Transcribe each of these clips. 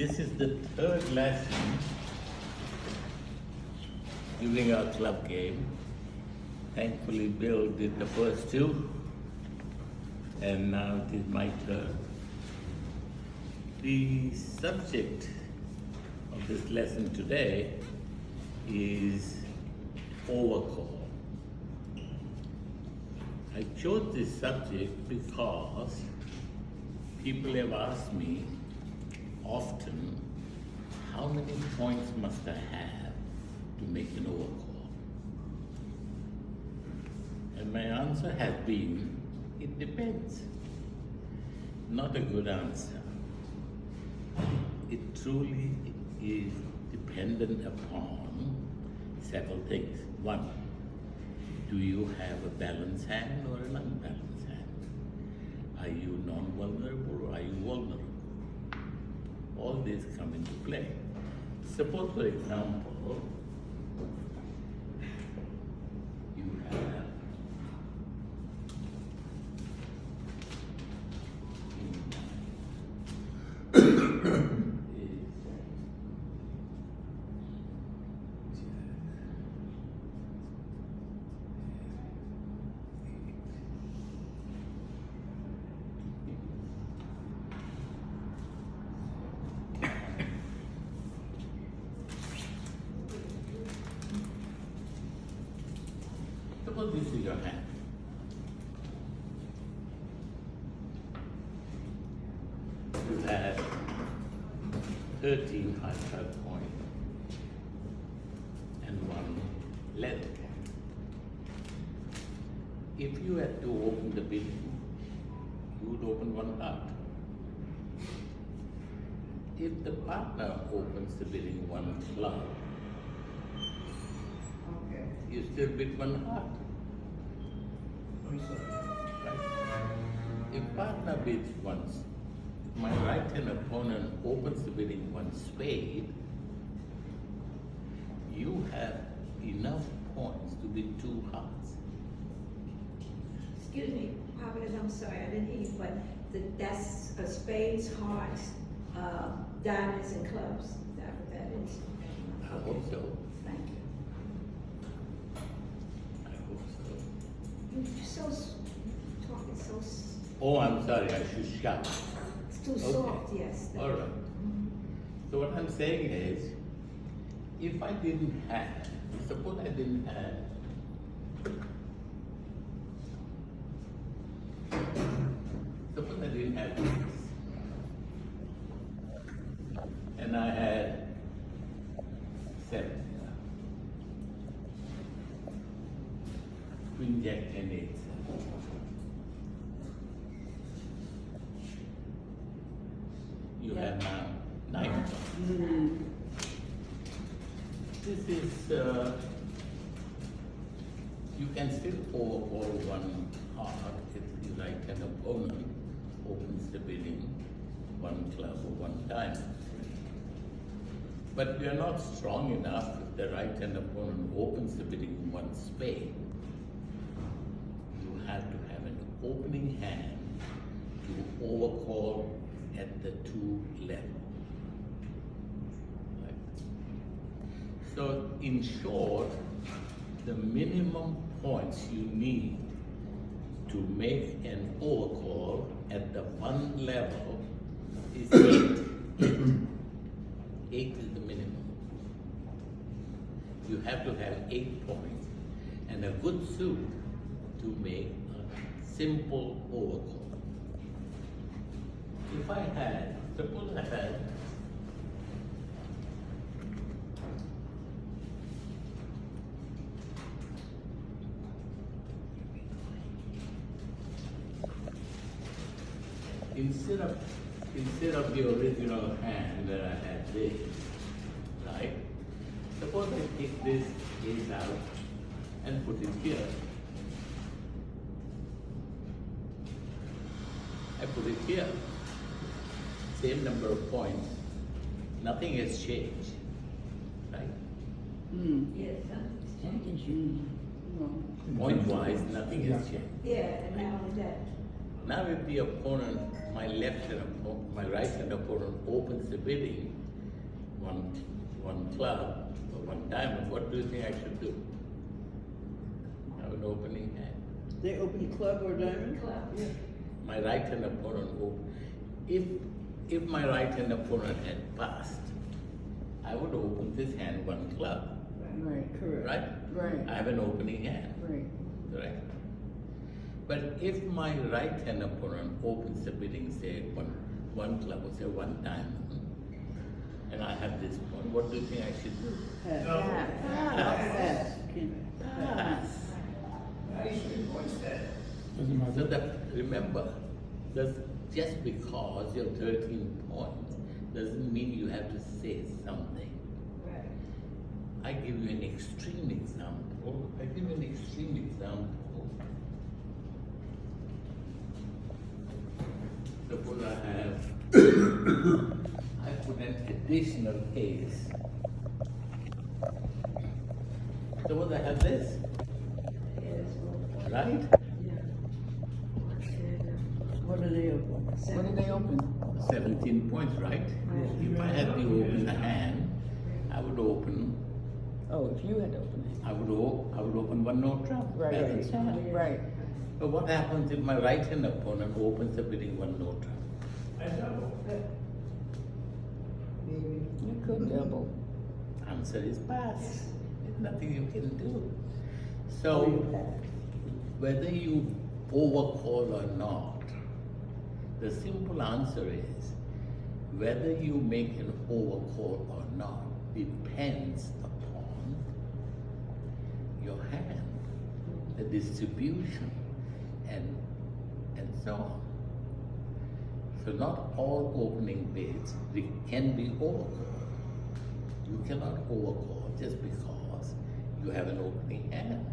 This is the third lesson during our club game. Thankfully, Bill did the first two, and now it is my turn. The subject of this lesson today is overcall. I chose this subject because people have asked me often, how many points must I have to make an overcall? And my answer has been, it depends. Not a good answer. It truly is dependent upon several things. One, do you have a balanced hand or an unbalanced hand? Are you non-vulnerable or are you vulnerable? All these come into play. Suppose, for example, you have suppose this is your hand. You have 13 high-five points and 1 leather point. If you had to open the bidding, you would open 1 heart. If the partner opens the bidding 1 club, you still bid 1 heart. Right? If partner bids once, if my right-hand opponent opens the bidding 1 spade, you have enough points to bid 2 hearts. Excuse me, Parvez, I'm sorry, I didn't hear you, but that's spades, hearts, diamonds, and clubs. Is that what that is? I hope so. Thank you. I hope so. You're talking so, Oh, I'm sorry, I should shout. it's too Okay. soft, yes. All right. So what I'm saying is, if I didn't have, suppose I didn't have, suppose I didn't have this, and I had 7, Queen, Jack, and 8. You have now 9. This is, you can still overcall 1 heart if the right-hand opponent opens the bidding 1 club or 1 diamond. But we are not strong enough if the right-hand opponent opens the bidding 1 spade. You have to have an opening hand to overcall at the 2 level. Right? So in short, the minimum points you need to make an overcall at the 1 level is 8. 8 is the minimum. You have to have 8 points and a good suit to make a simple overcall. If I had, suppose I had instead of the original hand where I had this, right? Suppose I take this ace out and put it here. I put it here. Same number of points. Nothing has changed, right? Yes, Point-wise, nothing has changed. yeah, and not only that, Now if the opponent, my right hand opponent opens the bidding, one club or one diamond, what do you think I should do? Have an opening hand. They open club or diamond? Club. Yeah. My right hand opponent if my right hand opponent had passed, I would open this hand one club, Right, correct. right? Right. I have an opening hand, Right. correct? But if my right hand opponent opens the bidding, say one club or say one diamond, and I have this point, what do you think I should do? Pass. Pass. Pass. Pass. So that, remember, just because you have 13 points doesn't mean you have to say something. Right. I give you an extreme example. Suppose I put an additional case. Suppose I have this, right? What do they open? What do they open? 17 points, right? If I had the open hand, I would open. Oh, if you had opened it. I would open one no trump. Right, Balance right, hand. right. But what happens if my right hand opponent opens the bidding one no trump? You could double. Answer is pass. There's nothing you can do. So whether you overcall or not, the simple answer is whether you make an overcall or not depends upon your hand, the distribution, and so on. So not all opening bids can be overcalled. You cannot overcall just because you have an opening hand,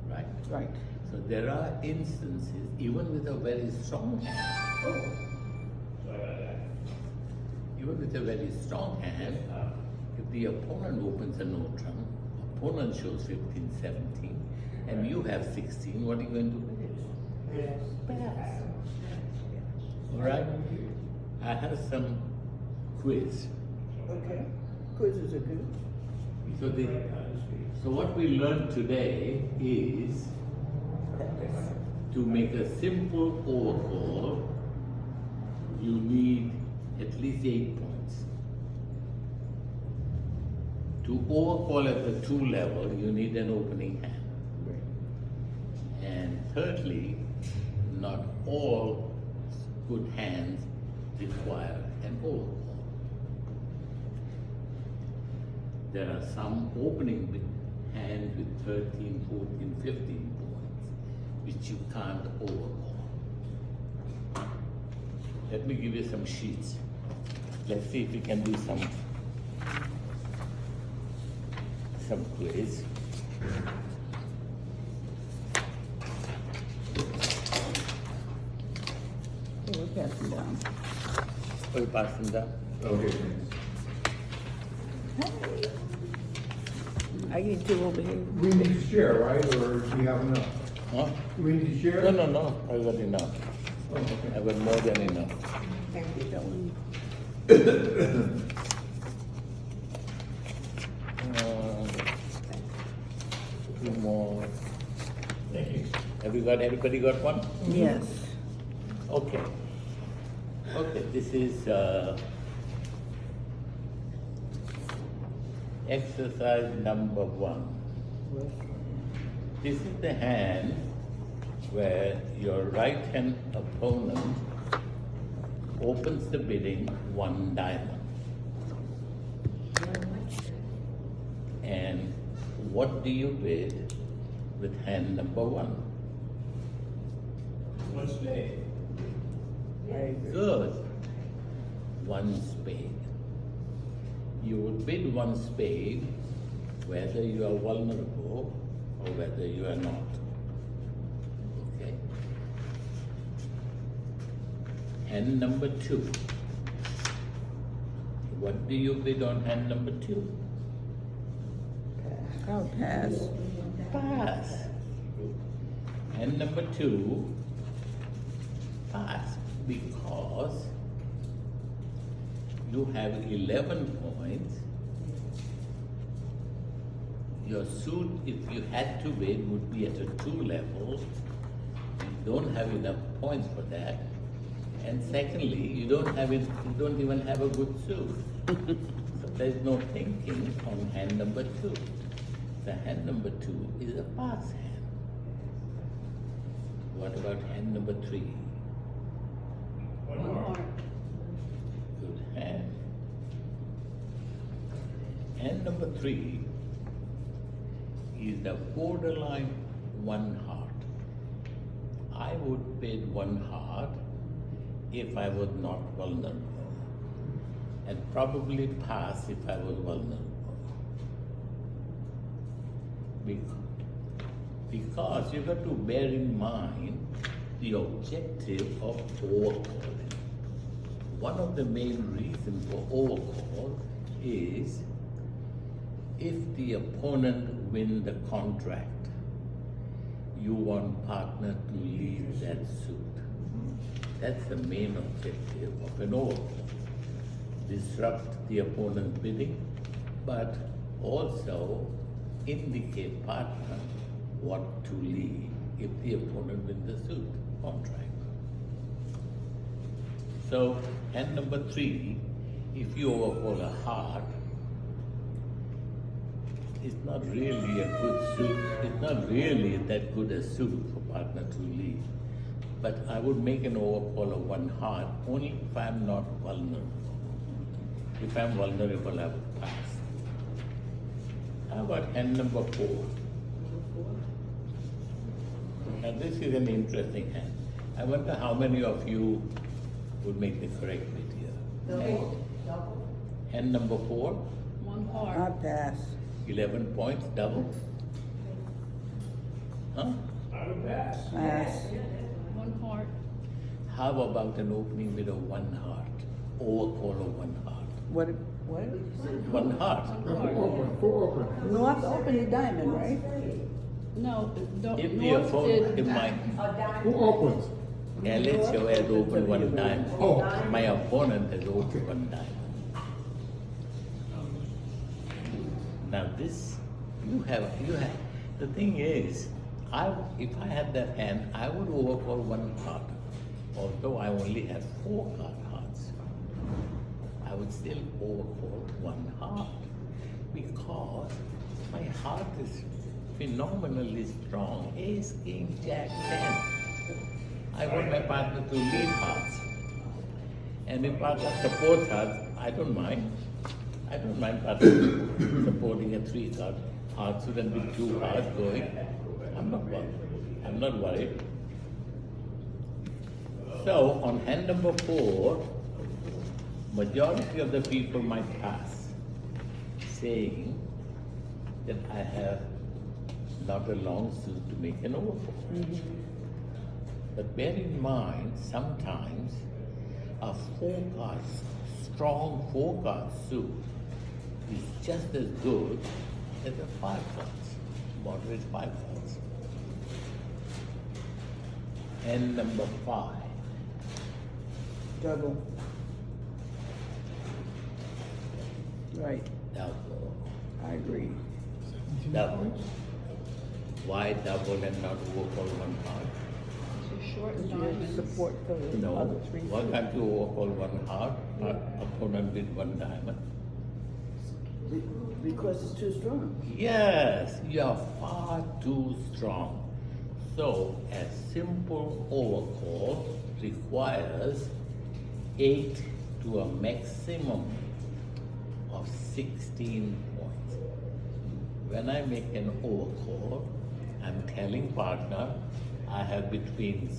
right? Right. So there are instances, even with a very strong hand, if the opponent opens a no trump, opponent shows 15, 17, and you have 16, what are you going to do? Pass. All right? I have some quiz. Okay. Quizzes are good. So what we learned today is to make a simple overcall, you need at least 8 points. To overcall at the 2 level, you need an opening hand. And thirdly, not all good hands require an overcall. There are some opening hands with 13, 14, 15 points, which you can't overcall. Let me give you some sheets. Let's see if we can do some quiz. Okay, we're passing down. Are you passing that? Okay. I need two over here. We need to share, right, or do you have enough? Huh? We need to share? No. I got enough. Oh, okay. I got more than enough. Thank you, Ellen. Two more. Thank you. Everybody got one? Yes. Okay. Okay, this is exercise number 1. This is the hand where your right hand opponent opens the bidding 1 diamond. And what do you bid with hand number 1? One spade. Good. 1 spade. You would bid 1 spade whether you are vulnerable or whether you are not. Okay. Hand number 2. What do you bid on hand number 2? I'll pass. Pass. Hand number 2. pass because you have 11 points. Your suit, if you had to win, would be at a 2 level. You don't have enough points for that. And secondly, you don't even have a good suit. So there's no thinking on hand number 2. The hand number 2 is a pass hand. What about hand number 3? One more. Good hand. Hand number 3 is the borderline 1 heart. I would bid 1 heart if I was not vulnerable, and probably pass if I was vulnerable. Because you have to bear in mind the objective of overcalling. One of the main reasons for overcall is if the opponent wins the contract, you want partner to leave that suit. That's the main objective of an overcall. Disrupt the opponent's bidding, but also indicate partner what to leave if the opponent wins the suit contract. So, hand number 3, if you overcall a heart, it's not really a good suit. It's not really that good a suit for partner to leave. But I would make an overcall of 1 heart only if I'm not vulnerable. If I'm vulnerable, I would pass. How about hand number 4? Now this is an interesting hand. I wonder how many of you would make the correct bid here. Hand number 4, 1 heart. I pass. 11 points, double. Huh? I would pass. Pass. 1 heart. How about an opening with a 1 heart? Overcall of 1 heart. What? 1 heart. Four open. No, I have to open the diamond, right? No, If the North opponent, did. if my Who opens? LHO has opened 1 diamond, Oh. my opponent has opened 1 diamond. Now this, you have, the thing is, if I had that hand, I would overcall 1 heart. Although I only have 4 hearts, I would still overcall 1 heart because my heart is phenomenally strong. Ace, King, Jack, 10. I want my partner to lead hearts. And if partner supports hearts, I don't mind. I don't mind partner supporting a 3 card. Hearts shouldn't be 2 hearts going. I'm not worried. I'm not worried. So on hand number 4, majority of the people might pass, saying that I have not a long suit to make an overcall. But bear in mind, sometimes a 4-card, strong 4-card suit is just as good as a 5 cards, moderate 5 cards. And number 5. Double. Right. Double. I agree. Double. Why double and not overcall 1 heart? Too short Because you have diamonds. support for the No. other 3. Why can't you overcall 1 heart, opponent with 1 diamond? Because it's too strong. Yes, you are far too strong. So a simple overcall requires 8 to a maximum of 16 points. When I make an overcall, I'm telling partner I have between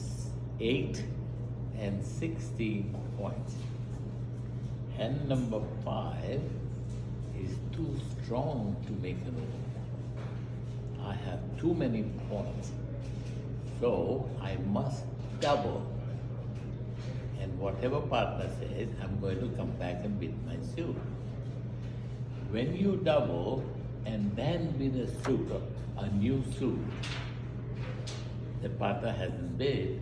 8 and 16 points. Hand number 5 is too strong to make an overcall. I have too many points. So I must double. And whatever partner says, I'm going to come back and bid my suit. When you double and then bid a suit, a new suit, the partner hasn't bid,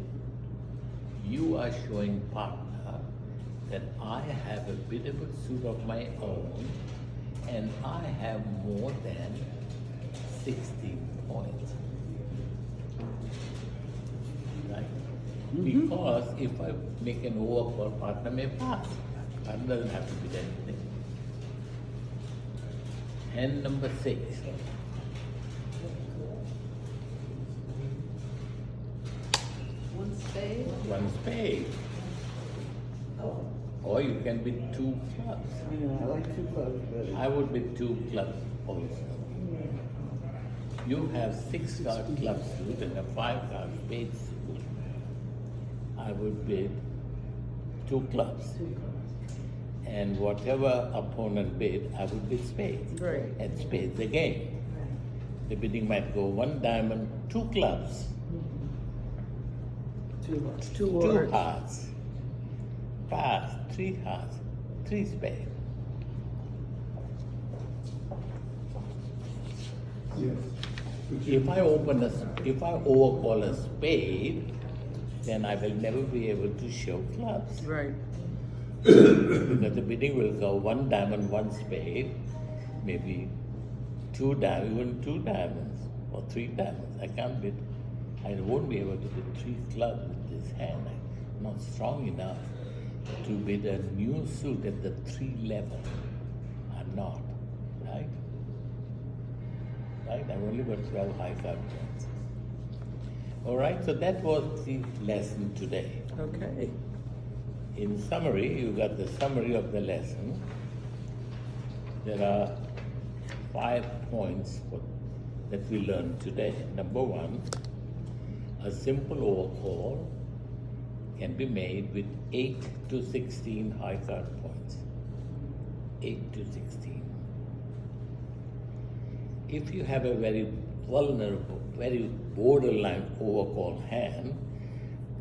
you are showing partner that I have a bit of a suit of my own and I have more than 16 points. Right? Because if I make an overcall, partner may pass. Partner doesn't have to be anything. Hand number 6. One spade. One spade. Or you can be 2 clubs. Yeah, I like 2 clubs better. I would be 2 clubs also. You have 6 card club suit and a 5 card spade suit. I would bid 2 clubs. And whatever opponent bid, I would bid spades. Right. And spades again. The bidding might go 1 diamond, 2 clubs, 2 2 words. hearts, pass, 3 hearts, 3 spades. Yes. If I overcall a spade, then I will never be able to show clubs. Right. Because the bidding will go 1 diamond, 1 spade, maybe 2 diamonds, even 2 diamonds, or 3 diamonds. I can't bid. I won't be able to bid 3 clubs with this hand. I'm not strong enough to bid a new suit at the 3 level. I'm not, right? Right? I've only got 12 high card points. All right, so that was the lesson today. Okay. In summary, you got the summary of the lesson. There are 5 points that we learned today. Number 1, a simple overcall can be made with 8 to 16 high card points. 8 to 16. If you have a very vulnerable, very borderline overcall hand,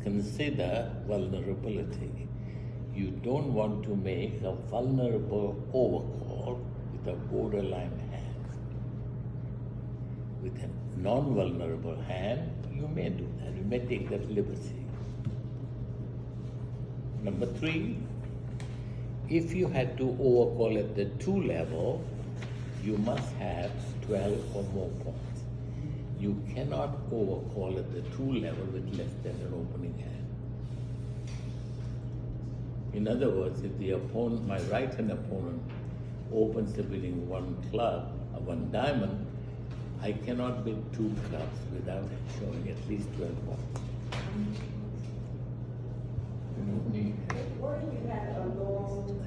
consider vulnerability. You don't want to make a vulnerable overcall with a borderline hand. With a non-vulnerable hand, you may do that. You may take that liberty. Number 3, if you had to overcall at the 2 level, you must have 12 or more points. You cannot overcall at the 2 level with less than an opening hand. In other words, if the opponent, my right-hand opponent, opens the bidding 1 club, 1 diamond, I cannot bid 2 clubs without showing at least 12 points. What if you had a long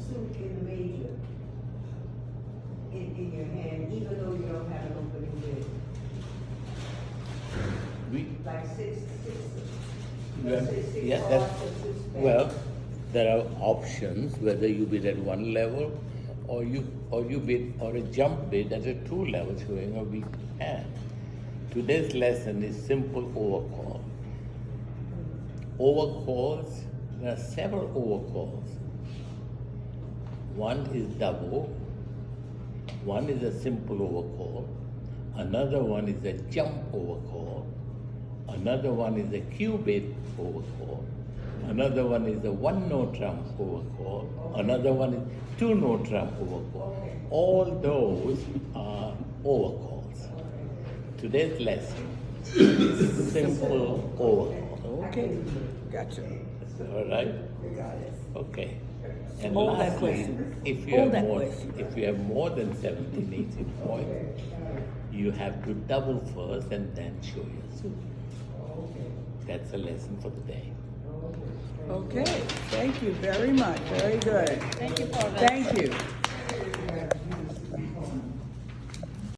suit in the major in your hand, even though you don't have an opening bid? Like six, let's say 6 Yeah, hearts or 6 spades. well, there are options whether you bid at 1 level or you bid or a jump bid at a 2 level showing a weak hand. Today's lesson is simple overcall. Overcalls, there are several overcalls. One is double, one is a simple overcall, another one is a jump overcall, another one is a Q-bid overcall, another one is a 1-no trump overcall, another one is 2-no trump overcall. All those are overcalls. Today's lesson is simple overcall. Okay. Gotcha. All right? Okay. And Hold that lastly, question. if you Hold have that more, question. if you have more than 17, 18 points, you have to double first and then show your suit. That's a lesson for the day. Okay. Thank you very much. Very good. Thank you, Parvez. Thank you.